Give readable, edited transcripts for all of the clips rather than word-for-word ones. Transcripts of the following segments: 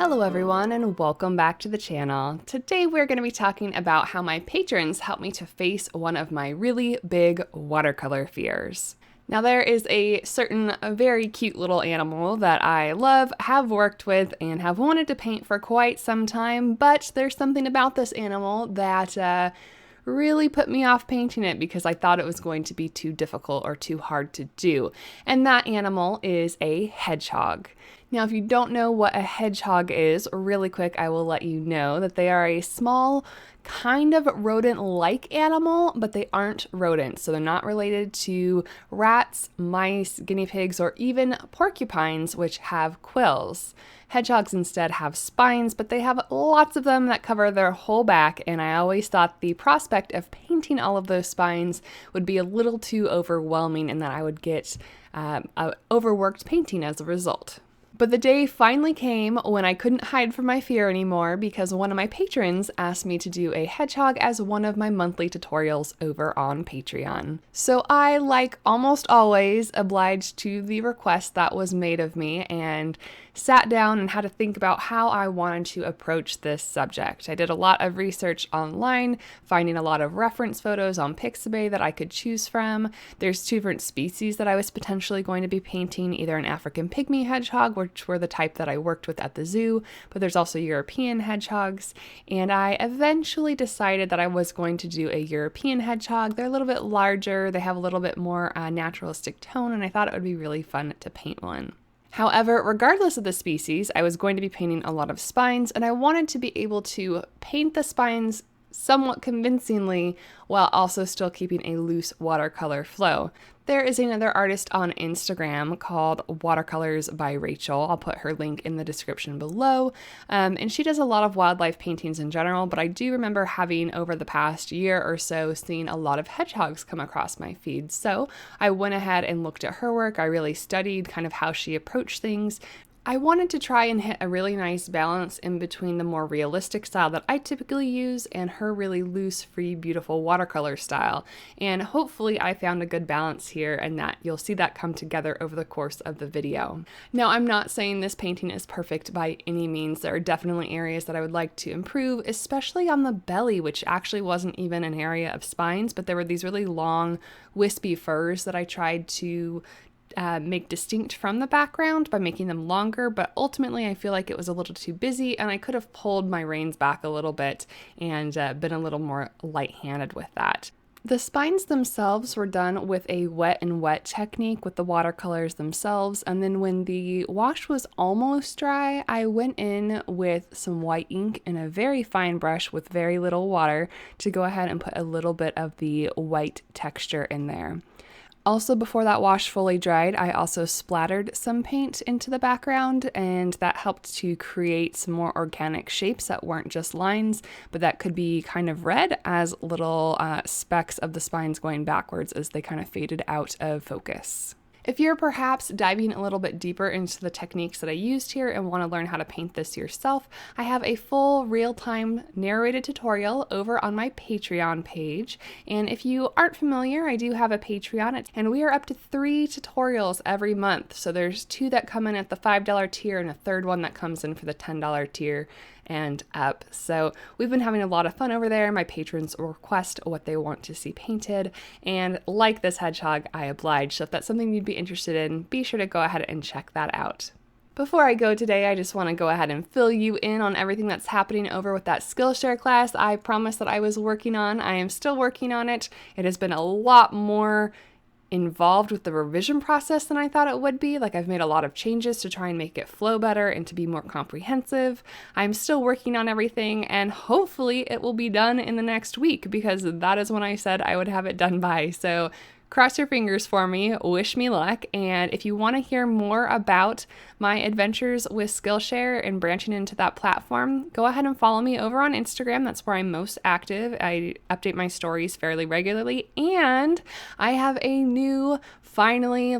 Hello everyone and welcome back to the channel. Today we're going to be talking about how my patrons helped me to face one of my really big watercolor fears. Now there is a certain very cute little animal that I love, have worked with, and have wanted to paint for quite some time, but there's something about this animal that really put me off painting it because I thought it was going to be too difficult or too hard to do. And that animal is a hedgehog. Now, if you don't know what a hedgehog is, really quick, I will let you know that they are a small, kind of rodent-like animal, but they aren't rodents. So they're not related to rats, mice, guinea pigs, or even porcupines, which have quills. Hedgehogs instead have spines, but they have lots of them that cover their whole back, and I always thought the prospect of painting all of those spines would be a little too overwhelming and that I would get overworked painting as a result. But the day finally came when I couldn't hide from my fear anymore because one of my patrons asked me to do a hedgehog as one of my monthly tutorials over on Patreon. So I, like almost always, obliged to the request that was made of me and sat down and had to think about how I wanted to approach this subject. I did a lot of research online, finding a lot of reference photos on Pixabay that I could choose from. There's two different species that I was potentially going to be painting, either an African pygmy hedgehog, which were the type that I worked with at the zoo, but there's also European hedgehogs, and I eventually decided that I was going to do a European hedgehog. They're a little bit larger, they have a little bit more naturalistic tone, and I thought it would be really fun to paint one. However, regardless of the species, I was going to be painting a lot of spines, and I wanted to be able to paint the spines somewhat convincingly while also still keeping a loose watercolor flow. There is another artist on Instagram called Watercolors by Rachel. I'll put her link in the description below. And she does a lot of wildlife paintings in general, but I do remember having over the past year or so seen a lot of hedgehogs come across my feed. So I went ahead and looked at her work. I really studied kind of how she approached things. I wanted to try and hit a really nice balance in between the more realistic style that I typically use and her really loose, free, beautiful watercolor style. And hopefully I found a good balance here and that you'll see that come together over the course of the video. Now, I'm not saying this painting is perfect by any means. There are definitely areas that I would like to improve, especially on the belly, which actually wasn't even an area of spines, but there were these really long, wispy furs that I tried to make distinct from the background by making them longer, but ultimately I feel like it was a little too busy and I could have pulled my reins back a little bit and been a little more light-handed with that. The spines themselves were done with a wet and wet technique with the watercolors themselves, and then when the wash was almost dry, I went in with some white ink and a very fine brush with very little water to go ahead and put a little bit of the white texture in there. Also, before that wash fully dried, I also splattered some paint into the background, and that helped to create some more organic shapes that weren't just lines, but that could be kind of read as little specks of the spines going backwards as they kind of faded out of focus. If you're perhaps diving a little bit deeper into the techniques that I used here and want to learn how to paint this yourself, I have a full real-time narrated tutorial over on my Patreon page. And if you aren't familiar, I do have a Patreon, and we are up to 3 tutorials every month. So there's 2 that come in at the $5 tier and a third one that comes in for the $10 tier and up. So we've been having a lot of fun over there. My patrons request what they want to see painted, and like this hedgehog, I oblige. So if that's something you'd be interested in, be sure to go ahead and check that out. Before I go today, I just want to go ahead and fill you in on everything that's happening over with that Skillshare class I promised that I was working on. I am still working on it. It has been a lot more involved with the revision process than I thought it would be. Like, I've made a lot of changes to try and make it flow better and to be more comprehensive. I'm still working on everything, and hopefully it will be done in the next week because that is when I said I would have it done by. So cross your fingers for me, wish me luck, and if you want to hear more about my adventures with Skillshare and branching into that platform, go ahead and follow me over on Instagram. That's where I'm most active. I update my stories fairly regularly, and I have a new, finally,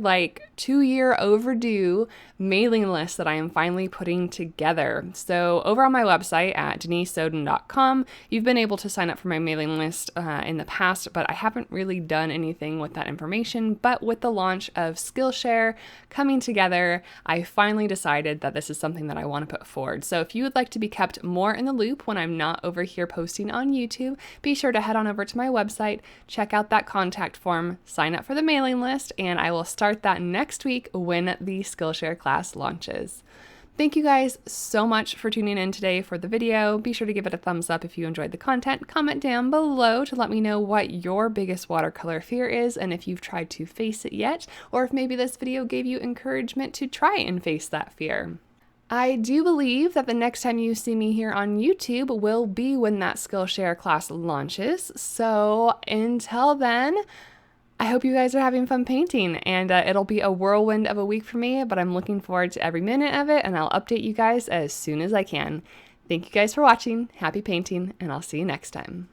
2-year overdue mailing list that I am finally putting together. So over on my website at denisesoden.com, you've been able to sign up for my mailing list in the past, but I haven't really done anything with that information. But with the launch of Skillshare coming together, I finally decided that this is something that I want to put forward. So if you would like to be kept more in the loop when I'm not over here posting on YouTube, be sure to head on over to my website, check out that contact form, sign up for the mailing list, and I will start that next week when the Skillshare class launches. Thank you guys so much for tuning in today for the video. Be sure to give it a thumbs up if you enjoyed the content. Comment down below to let me know what your biggest watercolor fear is and if you've tried to face it yet, or if maybe this video gave you encouragement to try and face that fear. I do believe that the next time you see me here on YouTube will be when that Skillshare class launches. So until then, I hope you guys are having fun painting, and it'll be a whirlwind of a week for me, but I'm looking forward to every minute of it, and I'll update you guys as soon as I can. Thank you guys for watching, happy painting, and I'll see you next time.